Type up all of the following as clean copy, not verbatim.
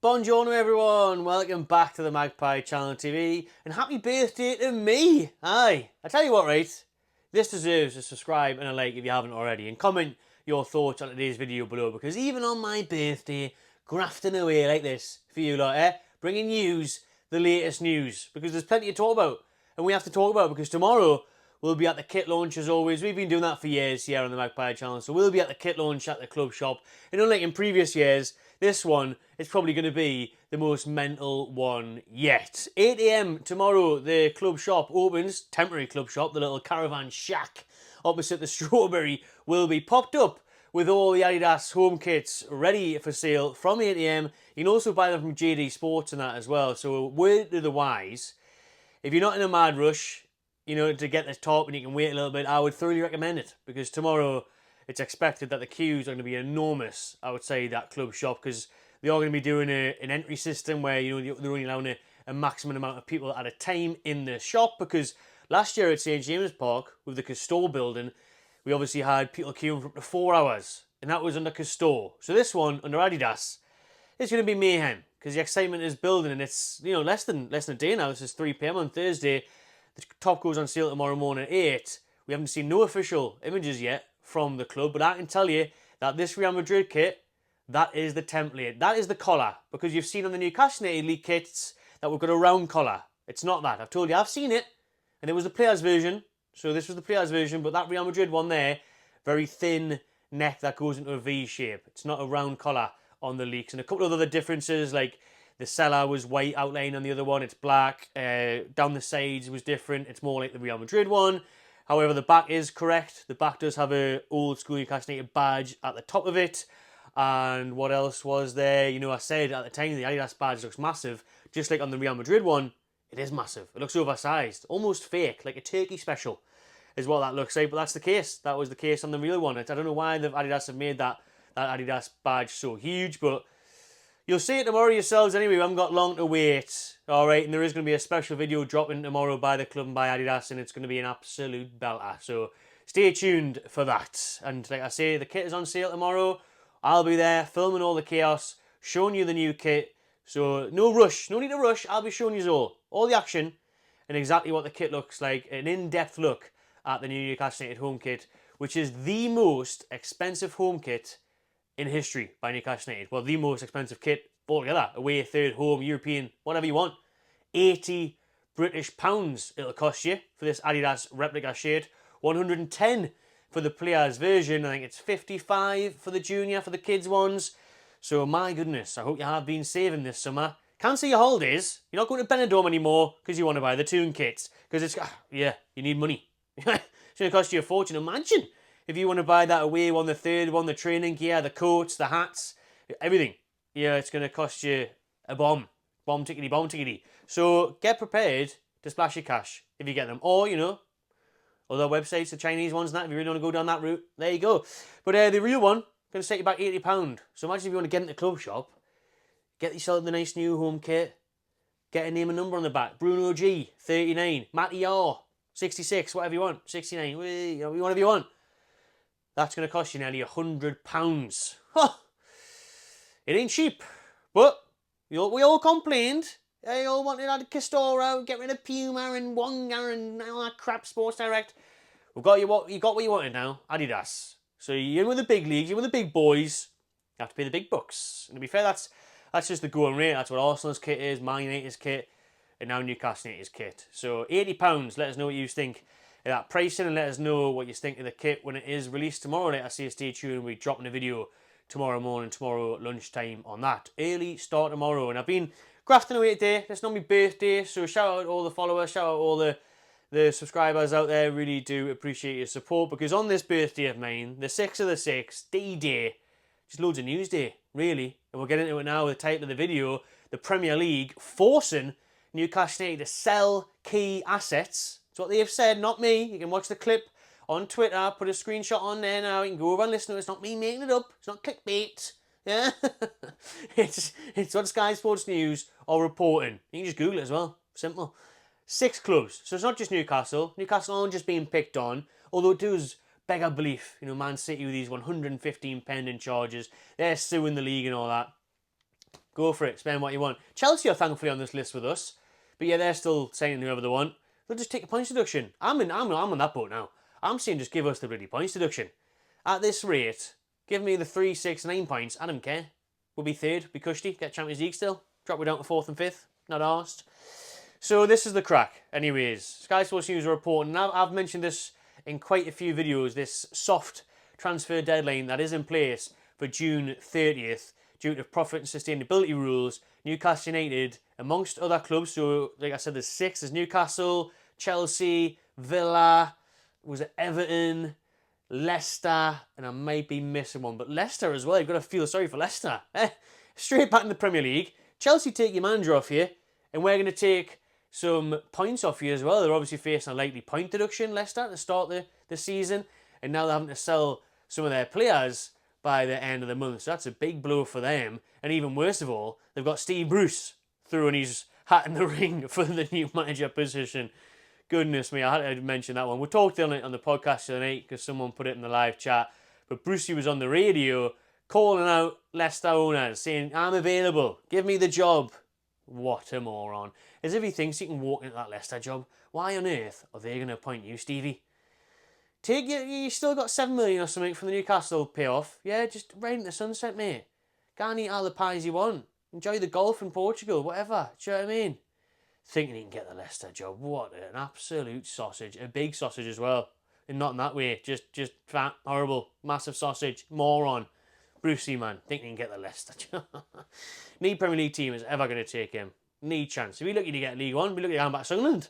Buongiorno everyone, welcome back to the Magpie Channel TV and happy birthday to me! Aye, I tell you what, right, this deserves a subscribe and a like if you haven't already, and comment your thoughts on today's video below, because even on my birthday, grafting away like this for you lot, bringing news, the latest news, because there's plenty to talk about, and we have to talk about, because tomorrow we'll be at the kit launch as always. We've been doing that for years here on the Magpie Channel, so we'll be at the kit launch at the club shop, and unlike in previous years, this one is probably going to be the most mental one yet. 8 AM tomorrow, the club shop opens, temporary club shop, the little caravan shack opposite the Strawberry will be popped up with all the Adidas home kits ready for sale from 8 AM. You can also buy them from JD Sports and that as well. So word to the wise, if you're not in a mad rush, you know, to get this top and you can wait a little bit, I would thoroughly recommend it, because tomorrow it's expected that the queues are going to be enormous, I would say, that club shop, because they are going to be doing an entry system where, you know, they're only allowing a maximum amount of people at a time in the shop, because last year at St James Park with the Castore building, we obviously had people queuing for up to 4 hours, and that was under Castore. So this one, under Adidas, it's going to be mayhem, because the excitement is building, and it's, you know, less than a day now. This is 3 PM on Thursday. The top goes on sale tomorrow morning at 8. We haven't seen no official images yet from the club, but I can tell you that this Real Madrid kit, that is the template. That is the collar, because you've seen on the Newcastle Elite kits that we've got a round collar. It's not that. I've told you, I've seen it, and it was the players' version. So this was the players' version, but that Real Madrid one there, very thin neck that goes into a V shape. It's not a round collar on the leaks. And a couple of other differences, like the seller was white outline on the other one, it's black. Down the sides was different. It's more like the Real Madrid one. However, the back is correct. The back does have a old school Newcastle United badge at the top of it. And what else was there? You know, I said at the time the Adidas badge looks massive. Just like on the Real Madrid one, it is massive. It looks oversized, almost fake, like a turkey special is what that looks like. But that's the case. That was the case on the real one. I don't know why the Adidas have made that Adidas badge so huge, but you'll see it tomorrow yourselves anyway. We haven't got long to wait. Alright, and there is going to be a special video dropping tomorrow by the club and by Adidas, and it's going to be an absolute belter. So stay tuned for that. And like I say, the kit is on sale tomorrow. I'll be there filming all the chaos, showing you the new kit. So no rush, no need to rush. I'll be showing you all the action, and exactly what the kit looks like. An in-depth look at the new Newcastle United home kit, which is the most expensive home kit in history by Newcastle United. Well, the most expensive kit altogether. Away, third, home, European, whatever you want. 80 British pounds it'll cost you for this Adidas replica shirt. 110 for the players version. I think it's 55 for the junior, for the kids ones. So my goodness, I hope you have been saving this summer. Cancel your holidays. You're not going to Benidorm anymore because you want to buy the Toon kits. Because it's, yeah, you need money. It's going to cost you a fortune. Imagine if you want to buy that away one, the third one, the training gear, the coats, the hats, everything. Yeah, it's going to cost you a bomb. Bomb tickety, bomb tickety. So get prepared to splash your cash if you get them. Or, you know, other websites, the Chinese ones and that, if you really want to go down that route, there you go. But the real one, going to set you back £80. So imagine if you want to get into the club shop, get yourself the nice new home kit, get a name and number on the back. Bruno G, 39. Matty R, 66, whatever you want. 69, whatever you want. That's going to cost you nearly £100. Huh. It ain't cheap. But we all complained. They all wanted to Castore out, get rid of Puma and Wonga and all that crap, Sports Direct. You got what you wanted now, Adidas. So you're in with the big leagues, you're with the big boys. You have to pay the big bucks. And to be fair, that's just the going rate. That's what Arsenal's kit is, Man United's kit, and now Newcastle United's kit. So £80. Let us know what you think of that pricing, and let us know what you think of the kit when it is released tomorrow. Let us see. Stay tuned. We'll be dropping a video tomorrow morning, tomorrow lunchtime on that. Early start tomorrow. And I've been grafting away today. It's not my birthday, so shout out all the followers, shout out all the subscribers out there. Really do appreciate your support, because on this birthday of mine, the 6th of the 6th, D-Day, just loads of news day, really. And we'll get into it now with the title of the video. The Premier League forcing Newcastle United to sell key assets. That's what they have said, not me. You can watch the clip on Twitter, put a screenshot on there now. You can go over and listen to it. It's not me making it up. It's not clickbait. Yeah? it's what Sky Sports News are reporting. You can just Google it as well. Simple. 6 clubs. So it's not just Newcastle. Newcastle aren't just being picked on, although it does beg our belief. You know, Man City with these 115 pending charges. They're suing the league and all that. Go for it. Spend what you want. Chelsea are thankfully on this list with us. But yeah, they're still saying whoever they want. They'll just take a points deduction. I'm on that boat now. I'm saying just give us the bloody points deduction. At this rate, give me the 3, 6, 9 points. I don't care. We'll be third, be cushy, get Champions League still. Drop it down to 4th and 5th. Not arsed. So this is the crack. Anyways, Sky Sports News are reporting. Now I've mentioned this in quite a few videos, this soft transfer deadline that is in place for June 30th due to profit and sustainability rules. Newcastle United, amongst other clubs, so like I said, there's 6. There's Newcastle, Chelsea, Villa, was it Everton, Leicester, and I might be missing one, but Leicester as well. You've got to feel sorry for Leicester. Straight back in the Premier League. Chelsea take your manager off you, and we're going to take some points off you as well. They're obviously facing a likely point deduction, Leicester, to start the season, and now they're having to sell some of their players by the end of the month. So that's a big blow for them. And even worse of all, they've got Steve Bruce throwing his hat in the ring for the new manager position. Goodness me, I had to mention that one. We talked on it on the podcast tonight because someone put it in the live chat. But Brucey was on the radio calling out Leicester owners, saying, I'm available, give me the job. What a moron. As if he thinks he can walk into that Leicester job. Why on earth are they going to appoint you, Stevie? You still got 7 million or something from the Newcastle payoff. Yeah, just right in the sunset, mate. Go and eat all the pies you want. Enjoy the golf in Portugal, whatever. Do you know what I mean? Thinking he can get the Leicester job. What an absolute sausage. A big sausage as well. And not in that way. Just fat, horrible, massive sausage. Moron. Brucey, man. Thinking he can get the Leicester job. Need Premier League team is ever going to take him. Need chance. If we're lucky to get League One, we're lucky to come back to Sunderland.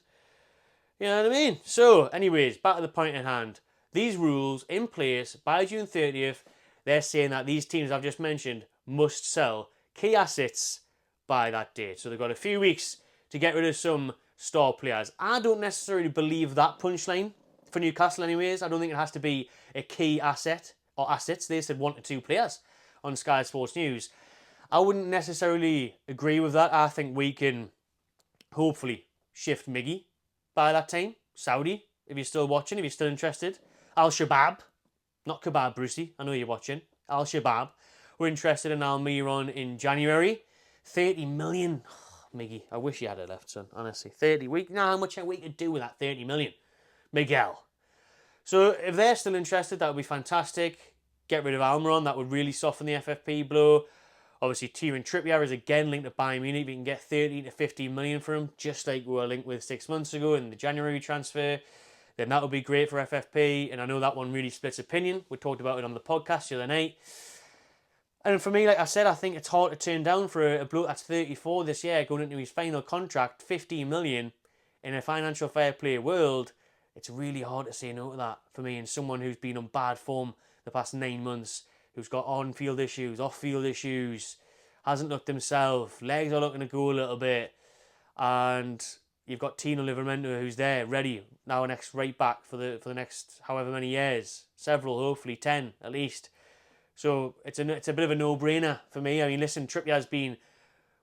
You know what I mean? So, anyways, back to the point at hand. These rules in place by June 30th, they're saying that these teams I've just mentioned must sell key assets by that date. So they've got a few weeks to get rid of some star players. I don't necessarily believe that punchline for Newcastle anyways. I don't think it has to be a key asset or assets. They said 1 to 2 players on Sky Sports News. I wouldn't necessarily agree with that. I think we can hopefully shift Miggy by that time. Saudi, if you're still watching, if you're still interested. Al-Shabaab, not Kebab Brucey, I know you're watching. Al-Shabaab, we're interested in Almiron in January. 30 million. Oh, Miggy, I wish you had it left, son, honestly. 30 week. Now how much we could do with that 30 million? Miguel. So if they're still interested, that would be fantastic. Get rid of Almiron, that would really soften the FFP blow. Obviously, Kieran Trippier is again linked to Bayern Munich. We can get 13 to 15 million for him, just like we were linked with 6 months ago in the January transfer. Then that would be great for FFP. And I know that one really splits opinion. We talked about it on the podcast the other night. And for me, like I said, I think it's hard to turn down for a bloke that's 34 this year, going into his final contract, 15 million in a financial fair play world. It's really hard to say no to that for me, and someone who's been on bad form the past 9 months, who's got on-field issues, off-field issues, hasn't looked himself, legs are looking to go a little bit, and you've got Tino Livramento who's there, ready, now an ex-right back for the next however many years, several, hopefully 10 at least. So it's a bit of a no-brainer for me. I mean, listen, Trippier's been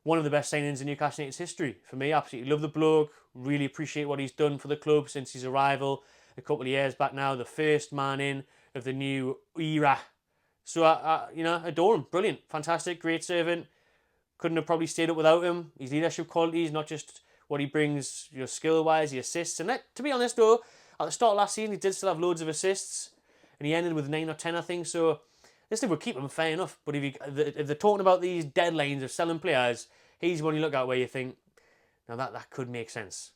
one of the best signings in Newcastle United's history for me. Absolutely love the bloke, really appreciate what he's done for the club since his arrival a couple of years back now, the first man in of the new era. So I adore him. Brilliant, fantastic, great servant. Couldn't have probably stayed up without him. His leadership qualities, not just what he brings, skill-wise, he assists. And to be honest though, at the start of last season, he did still have loads of assists, and he ended with 9 or 10, I think. So this thing would keep him fair enough. But if they're talking about these deadlines of selling players, he's one you look at where you think, now that could make sense.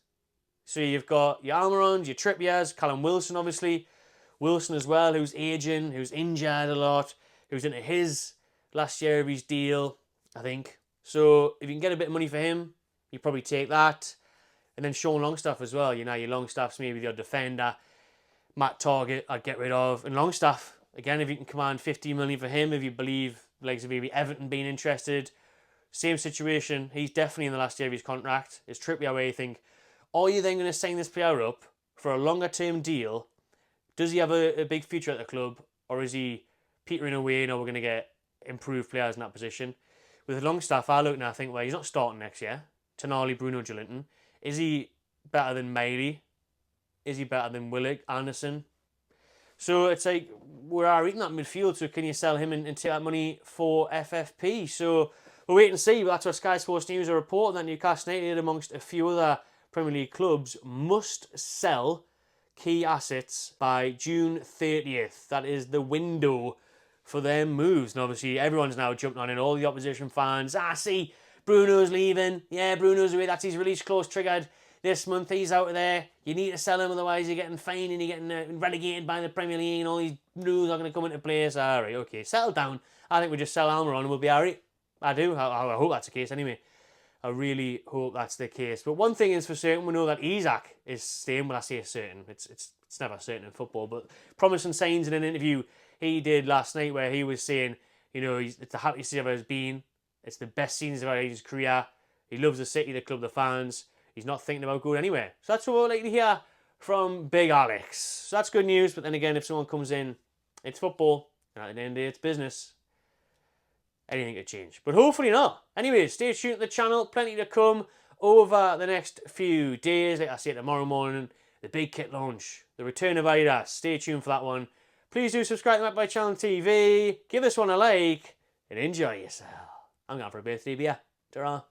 So you've got your Almirons, your Trippiers, Callum Wilson obviously. Wilson as well, who's aging, who's injured a lot, who's into his last year of his deal, I think. So if you can get a bit of money for him, you probably take that. And then Sean Longstaff as well. Your Longstaff's maybe your defender. Matt Target, I'd get rid of. And Longstaff, again, if you can command 15 million for him, if you believe, like maybe Everton being interested, same situation. He's definitely in the last year of his contract. It's Trippier where you think, are you then going to sign this player up for a longer term deal? Does he have a big future at the club? Or is he petering away and we're going to get improved players in that position? With Longstaff, I look and I think, well, he's not starting next year. Tonali, Bruno, Jolinton. Is he better than Miley? Is he better than Willock, Anderson? So it's where are we in that midfield? So can you sell him and take that money for FFP? So we'll wait and see, but that's what Sky Sports News are reporting, that Newcastle United, amongst a few other Premier League clubs, must sell key assets by June 30th. That is the window for their moves. And obviously, everyone's now jumping on it. All the opposition fans, see, Bruno's leaving. Yeah, Bruno's away. That's his release clause triggered this month. He's out of there. You need to sell him, otherwise you're getting fined and you're getting relegated by the Premier League and all these rules are going to come into place. All right, okay, settle down. I think we just sell Almiron and we'll be all right. I do. I hope that's the case anyway. I really hope that's the case. But one thing is for certain, we know that Isaac is staying. Well, I say certain. It's never certain in football. But promising signs in an interview he did last night where he was saying, you know, it's the happiest he's ever been. It's the best scenes of his career. He loves the city, the club, the fans. He's not thinking about going anywhere. So that's what we'd like to hear from Big Alex. So that's good news. But then again, if someone comes in, it's football. And at the end of the day, it's business. Anything could change. But hopefully not. Anyway, stay tuned to the channel. Plenty to come over the next few days. Like I say, tomorrow morning, the big kit launch. The return of Adidas. Stay tuned for that one. Please do subscribe to Magpie Channel TV. Give this one a like. And enjoy yourself. I'm going for a birthday beer. Ta-ra.